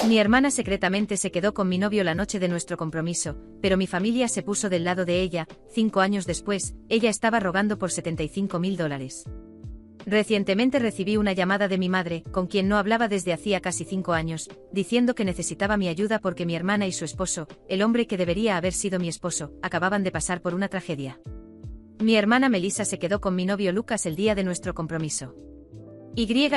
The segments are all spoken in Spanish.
Mi hermana secretamente se quedó con mi novio la noche de nuestro compromiso, pero mi familia se puso del lado de ella. 5 años después, ella estaba rogando por $75.000. Recientemente recibí una llamada de mi madre, con quien no hablaba desde hacía casi 5 años, diciendo que necesitaba mi ayuda porque mi hermana y su esposo, el hombre que debería haber sido mi esposo, acababan de pasar por una tragedia. Mi hermana Melissa se quedó con mi novio Lucas el día de nuestro compromiso.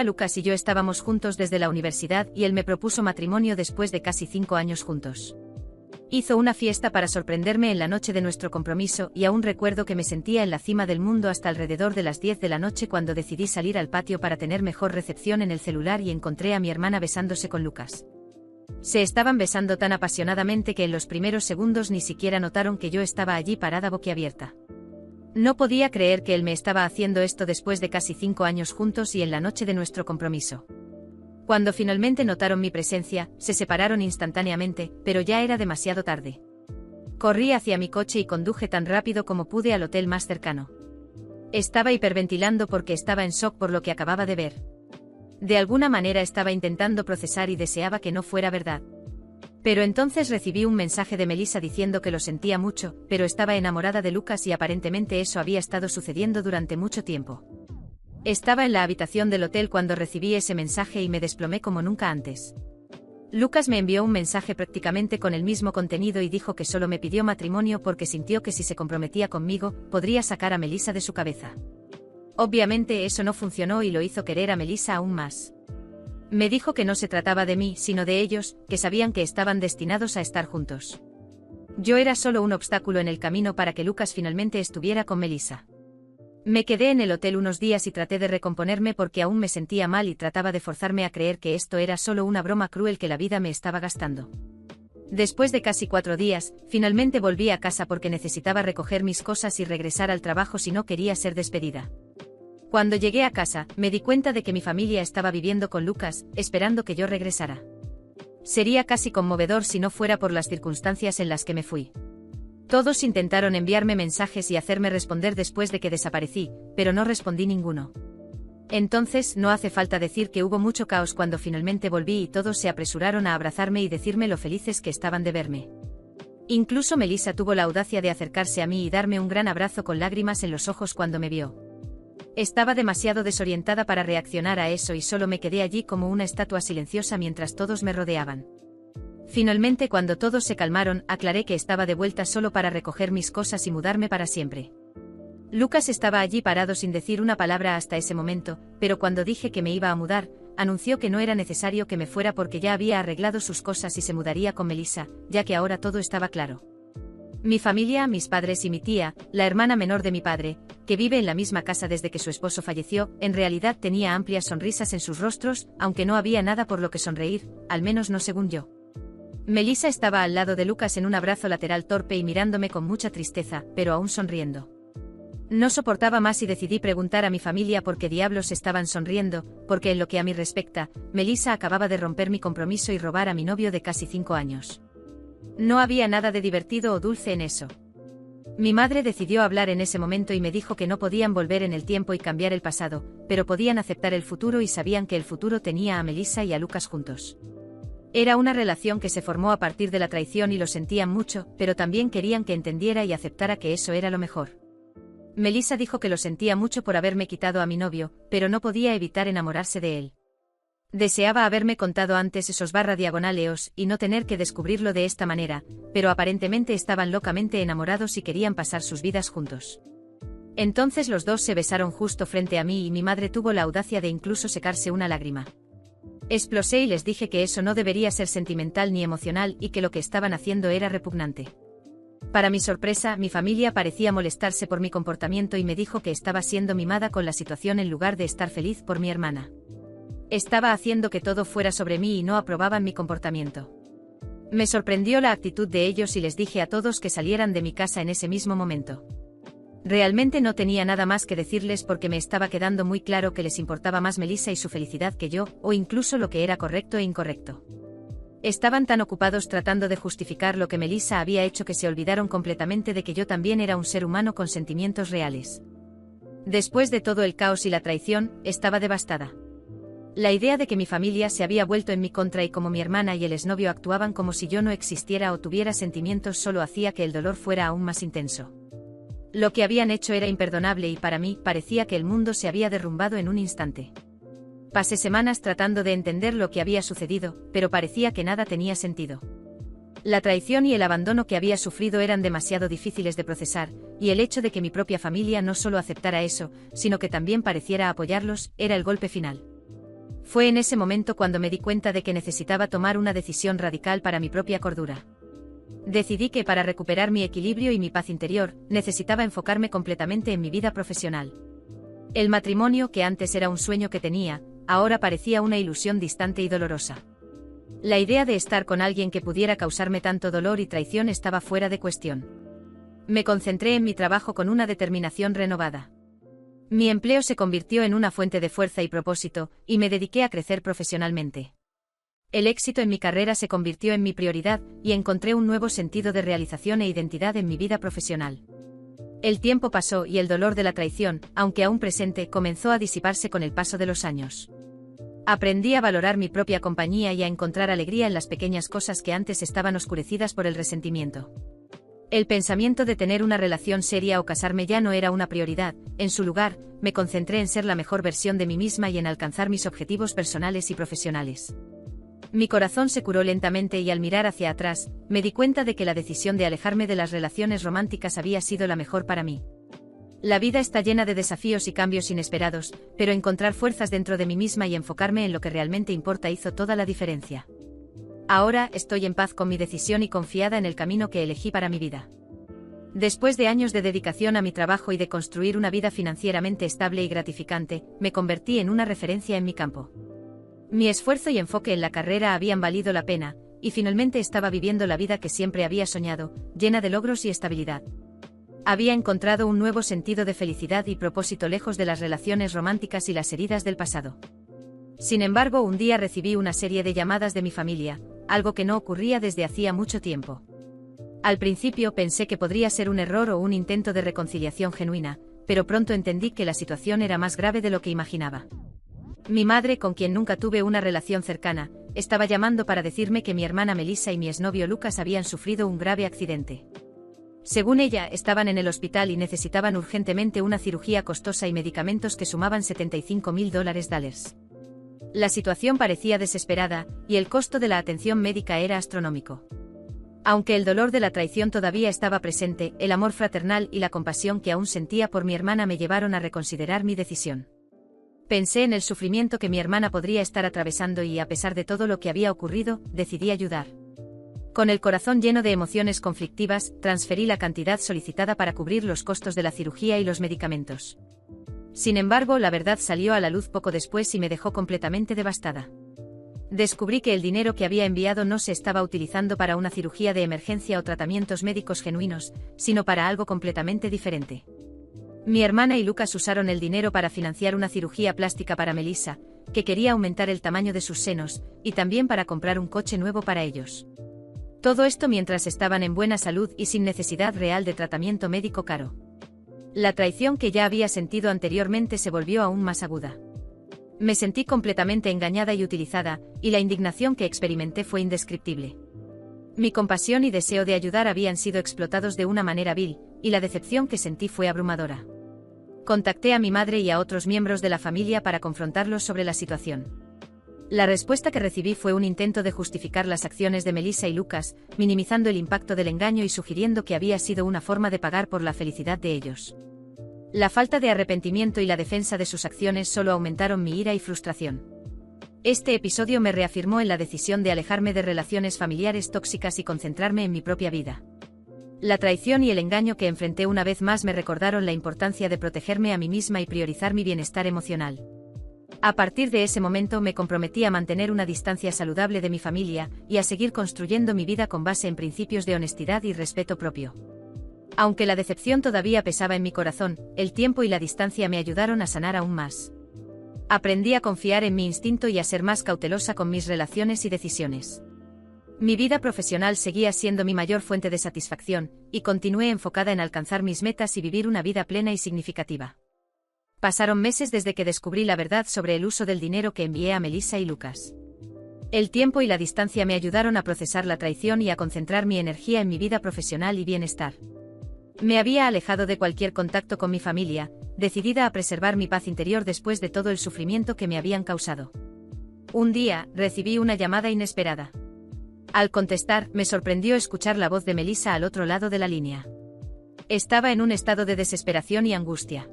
Lucas y yo estábamos juntos desde la universidad y él me propuso matrimonio después de casi 5 años juntos. Hizo una fiesta para sorprenderme en la noche de nuestro compromiso y aún recuerdo que me sentía en la cima del mundo hasta alrededor de las 10 de la noche cuando decidí salir al patio para tener mejor recepción en el celular y encontré a mi hermana besándose con Lucas. Se estaban besando tan apasionadamente que en los primeros segundos ni siquiera notaron que yo estaba allí parada boquiabierta. No podía creer que él me estaba haciendo esto después de casi 5 años juntos y en la noche de nuestro compromiso. Cuando finalmente notaron mi presencia, se separaron instantáneamente, pero ya era demasiado tarde. Corrí hacia mi coche y conduje tan rápido como pude al hotel más cercano. Estaba hiperventilando porque estaba en shock por lo que acababa de ver. De alguna manera estaba intentando procesar y deseaba que no fuera verdad. Pero entonces recibí un mensaje de Melissa diciendo que lo sentía mucho, pero estaba enamorada de Lucas y aparentemente eso había estado sucediendo durante mucho tiempo. Estaba en la habitación del hotel cuando recibí ese mensaje y me desplomé como nunca antes. Lucas me envió un mensaje prácticamente con el mismo contenido y dijo que solo me pidió matrimonio porque sintió que si se comprometía conmigo, podría sacar a Melissa de su cabeza. Obviamente eso no funcionó y lo hizo querer a Melissa aún más. Me dijo que no se trataba de mí, sino de ellos, que sabían que estaban destinados a estar juntos. Yo era solo un obstáculo en el camino para que Lucas finalmente estuviera con Melissa. Me quedé en el hotel unos días y traté de recomponerme porque aún me sentía mal y trataba de forzarme a creer que esto era solo una broma cruel que la vida me estaba gastando. Después de casi 4 días, finalmente volví a casa porque necesitaba recoger mis cosas y regresar al trabajo si no quería ser despedida. Cuando llegué a casa, me di cuenta de que mi familia estaba viviendo con Lucas, esperando que yo regresara. Sería casi conmovedor si no fuera por las circunstancias en las que me fui. Todos intentaron enviarme mensajes y hacerme responder después de que desaparecí, pero no respondí ninguno. Entonces, no hace falta decir que hubo mucho caos cuando finalmente volví y todos se apresuraron a abrazarme y decirme lo felices que estaban de verme. Incluso Melissa tuvo la audacia de acercarse a mí y darme un gran abrazo con lágrimas en los ojos cuando me vio. Estaba demasiado desorientada para reaccionar a eso y solo me quedé allí como una estatua silenciosa mientras todos me rodeaban. Finalmente, cuando todos se calmaron, aclaré que estaba de vuelta solo para recoger mis cosas y mudarme para siempre. Lucas estaba allí parado sin decir una palabra hasta ese momento, pero cuando dije que me iba a mudar, anunció que no era necesario que me fuera porque ya había arreglado sus cosas y se mudaría con Melissa, ya que ahora todo estaba claro. Mi familia, mis padres y mi tía, la hermana menor de mi padre, que vive en la misma casa desde que su esposo falleció, en realidad tenía amplias sonrisas en sus rostros, aunque no había nada por lo que sonreír, al menos no según yo. Melissa estaba al lado de Lucas en un abrazo lateral torpe y mirándome con mucha tristeza, pero aún sonriendo. No soportaba más y decidí preguntar a mi familia por qué diablos estaban sonriendo, porque en lo que a mí respecta, Melissa acababa de romper mi compromiso y robar a mi novio de casi 5 años. No había nada de divertido o dulce en eso. Mi madre decidió hablar en ese momento y me dijo que no podían volver en el tiempo y cambiar el pasado, pero podían aceptar el futuro y sabían que el futuro tenía a Melissa y a Lucas juntos. Era una relación que se formó a partir de la traición y lo sentían mucho, pero también querían que entendiera y aceptara que eso era lo mejor. Melissa dijo que lo sentía mucho por haberme quitado a mi novio, pero no podía evitar enamorarse de él. Deseaba haberme contado antes esos /diagonaleos y no tener que descubrirlo de esta manera, pero aparentemente estaban locamente enamorados y querían pasar sus vidas juntos. Entonces los dos se besaron justo frente a mí y mi madre tuvo la audacia de incluso secarse una lágrima. Explosé y les dije que eso no debería ser sentimental ni emocional y que lo que estaban haciendo era repugnante. Para mi sorpresa, mi familia parecía molestarse por mi comportamiento y me dijo que estaba siendo mimada con la situación en lugar de estar feliz por mi hermana. Estaba haciendo que todo fuera sobre mí y no aprobaban mi comportamiento. Me sorprendió la actitud de ellos y les dije a todos que salieran de mi casa en ese mismo momento. Realmente no tenía nada más que decirles porque me estaba quedando muy claro que les importaba más Melissa y su felicidad que yo, o incluso lo que era correcto e incorrecto. Estaban tan ocupados tratando de justificar lo que Melissa había hecho que se olvidaron completamente de que yo también era un ser humano con sentimientos reales. Después de todo el caos y la traición, estaba devastada. La idea de que mi familia se había vuelto en mi contra y como mi hermana y el exnovio actuaban como si yo no existiera o tuviera sentimientos solo hacía que el dolor fuera aún más intenso. Lo que habían hecho era imperdonable y para mí parecía que el mundo se había derrumbado en un instante. Pasé semanas tratando de entender lo que había sucedido, pero parecía que nada tenía sentido. La traición y el abandono que había sufrido eran demasiado difíciles de procesar, y el hecho de que mi propia familia no solo aceptara eso, sino que también pareciera apoyarlos, era el golpe final. Fue en ese momento cuando me di cuenta de que necesitaba tomar una decisión radical para mi propia cordura. Decidí que para recuperar mi equilibrio y mi paz interior, necesitaba enfocarme completamente en mi vida profesional. El matrimonio, que antes era un sueño que tenía, ahora parecía una ilusión distante y dolorosa. La idea de estar con alguien que pudiera causarme tanto dolor y traición estaba fuera de cuestión. Me concentré en mi trabajo con una determinación renovada. Mi empleo se convirtió en una fuente de fuerza y propósito, y me dediqué a crecer profesionalmente. El éxito en mi carrera se convirtió en mi prioridad, y encontré un nuevo sentido de realización e identidad en mi vida profesional. El tiempo pasó y el dolor de la traición, aunque aún presente, comenzó a disiparse con el paso de los años. Aprendí a valorar mi propia compañía y a encontrar alegría en las pequeñas cosas que antes estaban oscurecidas por el resentimiento. El pensamiento de tener una relación seria o casarme ya no era una prioridad, en su lugar, me concentré en ser la mejor versión de mí misma y en alcanzar mis objetivos personales y profesionales. Mi corazón se curó lentamente y al mirar hacia atrás, me di cuenta de que la decisión de alejarme de las relaciones románticas había sido la mejor para mí. La vida está llena de desafíos y cambios inesperados, pero encontrar fuerzas dentro de mí misma y enfocarme en lo que realmente importa hizo toda la diferencia. Ahora estoy en paz con mi decisión y confiada en el camino que elegí para mi vida. Después de años de dedicación a mi trabajo y de construir una vida financieramente estable y gratificante, me convertí en una referencia en mi campo. Mi esfuerzo y enfoque en la carrera habían valido la pena, y finalmente estaba viviendo la vida que siempre había soñado, llena de logros y estabilidad. Había encontrado un nuevo sentido de felicidad y propósito lejos de las relaciones románticas y las heridas del pasado. Sin embargo, un día recibí una serie de llamadas de mi familia, algo que no ocurría desde hacía mucho tiempo. Al principio pensé que podría ser un error o un intento de reconciliación genuina, pero pronto entendí que la situación era más grave de lo que imaginaba. Mi madre, con quien nunca tuve una relación cercana, estaba llamando para decirme que mi hermana Melissa y mi exnovio Lucas habían sufrido un grave accidente. Según ella, estaban en el hospital y necesitaban urgentemente una cirugía costosa y medicamentos que sumaban $75.000. La situación parecía desesperada, y el costo de la atención médica era astronómico. Aunque el dolor de la traición todavía estaba presente, el amor fraternal y la compasión que aún sentía por mi hermana me llevaron a reconsiderar mi decisión. Pensé en el sufrimiento que mi hermana podría estar atravesando y, a pesar de todo lo que había ocurrido, decidí ayudar. Con el corazón lleno de emociones conflictivas, transferí la cantidad solicitada para cubrir los costos de la cirugía y los medicamentos. Sin embargo, la verdad salió a la luz poco después y me dejó completamente devastada. Descubrí que el dinero que había enviado no se estaba utilizando para una cirugía de emergencia o tratamientos médicos genuinos, sino para algo completamente diferente. Mi hermana y Lucas usaron el dinero para financiar una cirugía plástica para Melissa, que quería aumentar el tamaño de sus senos, y también para comprar un coche nuevo para ellos. Todo esto mientras estaban en buena salud y sin necesidad real de tratamiento médico caro. La traición que ya había sentido anteriormente se volvió aún más aguda. Me sentí completamente engañada y utilizada, y la indignación que experimenté fue indescriptible. Mi compasión y deseo de ayudar habían sido explotados de una manera vil, y la decepción que sentí fue abrumadora. Contacté a mi madre y a otros miembros de la familia para confrontarlos sobre la situación. La respuesta que recibí fue un intento de justificar las acciones de Melissa y Lucas, minimizando el impacto del engaño y sugiriendo que había sido una forma de pagar por la felicidad de ellos. La falta de arrepentimiento y la defensa de sus acciones solo aumentaron mi ira y frustración. Este episodio me reafirmó en la decisión de alejarme de relaciones familiares tóxicas y concentrarme en mi propia vida. La traición y el engaño que enfrenté una vez más me recordaron la importancia de protegerme a mí misma y priorizar mi bienestar emocional. A partir de ese momento me comprometí a mantener una distancia saludable de mi familia y a seguir construyendo mi vida con base en principios de honestidad y respeto propio. Aunque la decepción todavía pesaba en mi corazón, el tiempo y la distancia me ayudaron a sanar aún más. Aprendí a confiar en mi instinto y a ser más cautelosa con mis relaciones y decisiones. Mi vida profesional seguía siendo mi mayor fuente de satisfacción, y continué enfocada en alcanzar mis metas y vivir una vida plena y significativa. Pasaron meses desde que descubrí la verdad sobre el uso del dinero que envié a Melissa y Lucas. El tiempo y la distancia me ayudaron a procesar la traición y a concentrar mi energía en mi vida profesional y bienestar. Me había alejado de cualquier contacto con mi familia, decidida a preservar mi paz interior después de todo el sufrimiento que me habían causado. Un día, recibí una llamada inesperada. Al contestar, me sorprendió escuchar la voz de Melissa al otro lado de la línea. Estaba en un estado de desesperación y angustia.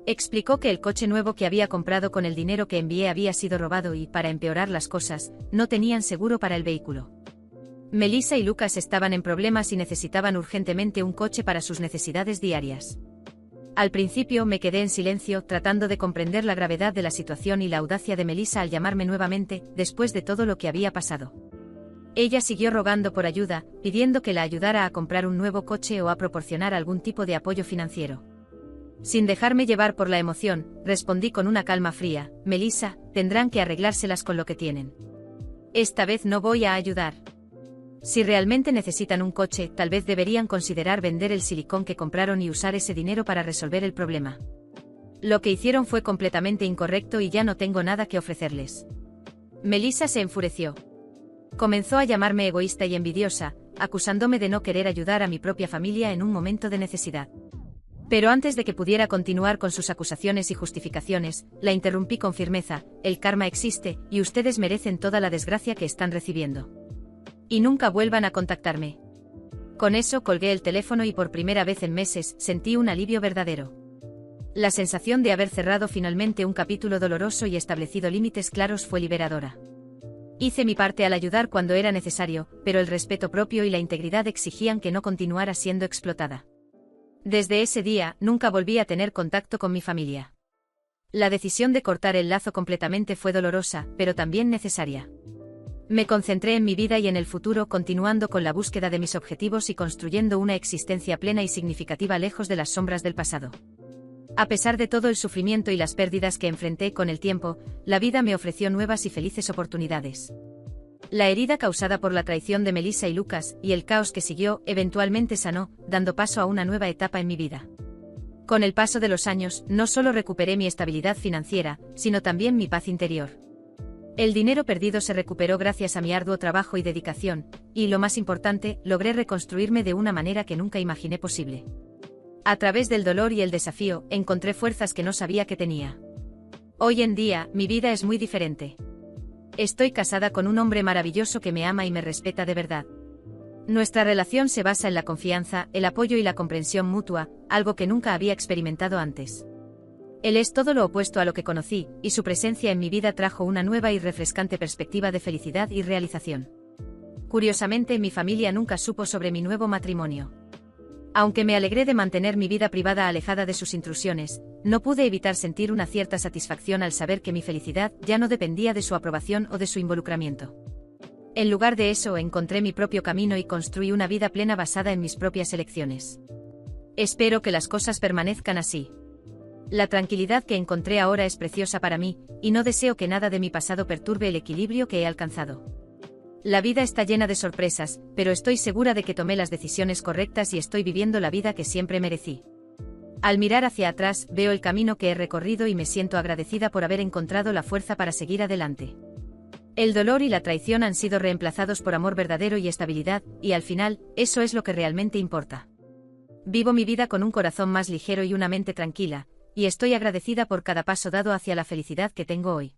Explicó que el coche nuevo que había comprado con el dinero que envié había sido robado y, para empeorar las cosas, no tenían seguro para el vehículo. Melissa y Lucas estaban en problemas y necesitaban urgentemente un coche para sus necesidades diarias. Al principio me quedé en silencio, tratando de comprender la gravedad de la situación y la audacia de Melissa al llamarme nuevamente, después de todo lo que había pasado. Ella siguió rogando por ayuda, pidiendo que la ayudara a comprar un nuevo coche o a proporcionar algún tipo de apoyo financiero. Sin dejarme llevar por la emoción, respondí con una calma fría: Melissa, tendrán que arreglárselas con lo que tienen. Esta vez no voy a ayudar. Si realmente necesitan un coche, tal vez deberían considerar vender el silicón que compraron y usar ese dinero para resolver el problema. Lo que hicieron fue completamente incorrecto y ya no tengo nada que ofrecerles. Melissa se enfureció. Comenzó a llamarme egoísta y envidiosa, acusándome de no querer ayudar a mi propia familia en un momento de necesidad. Pero antes de que pudiera continuar con sus acusaciones y justificaciones, la interrumpí con firmeza: el karma existe, y ustedes merecen toda la desgracia que están recibiendo. Y nunca vuelvan a contactarme. Con eso colgué el teléfono y por primera vez en meses sentí un alivio verdadero. La sensación de haber cerrado finalmente un capítulo doloroso y establecido límites claros fue liberadora. Hice mi parte al ayudar cuando era necesario, pero el respeto propio y la integridad exigían que no continuara siendo explotada. Desde ese día, nunca volví a tener contacto con mi familia. La decisión de cortar el lazo completamente fue dolorosa, pero también necesaria. Me concentré en mi vida y en el futuro, continuando con la búsqueda de mis objetivos y construyendo una existencia plena y significativa lejos de las sombras del pasado. A pesar de todo el sufrimiento y las pérdidas que enfrenté con el tiempo, la vida me ofreció nuevas y felices oportunidades. La herida causada por la traición de Melissa y Lucas, y el caos que siguió, eventualmente sanó, dando paso a una nueva etapa en mi vida. Con el paso de los años, no solo recuperé mi estabilidad financiera, sino también mi paz interior. El dinero perdido se recuperó gracias a mi arduo trabajo y dedicación, y lo más importante, logré reconstruirme de una manera que nunca imaginé posible. A través del dolor y el desafío, encontré fuerzas que no sabía que tenía. Hoy en día, mi vida es muy diferente. Estoy casada con un hombre maravilloso que me ama y me respeta de verdad. Nuestra relación se basa en la confianza, el apoyo y la comprensión mutua, algo que nunca había experimentado antes. Él es todo lo opuesto a lo que conocí, y su presencia en mi vida trajo una nueva y refrescante perspectiva de felicidad y realización. Curiosamente, mi familia nunca supo sobre mi nuevo matrimonio. Aunque me alegré de mantener mi vida privada alejada de sus intrusiones, no pude evitar sentir una cierta satisfacción al saber que mi felicidad ya no dependía de su aprobación o de su involucramiento. En lugar de eso, encontré mi propio camino y construí una vida plena basada en mis propias elecciones. Espero que las cosas permanezcan así. La tranquilidad que encontré ahora es preciosa para mí, y no deseo que nada de mi pasado perturbe el equilibrio que he alcanzado. La vida está llena de sorpresas, pero estoy segura de que tomé las decisiones correctas y estoy viviendo la vida que siempre merecí. Al mirar hacia atrás, veo el camino que he recorrido y me siento agradecida por haber encontrado la fuerza para seguir adelante. El dolor y la traición han sido reemplazados por amor verdadero y estabilidad, y al final, eso es lo que realmente importa. Vivo mi vida con un corazón más ligero y una mente tranquila, y estoy agradecida por cada paso dado hacia la felicidad que tengo hoy.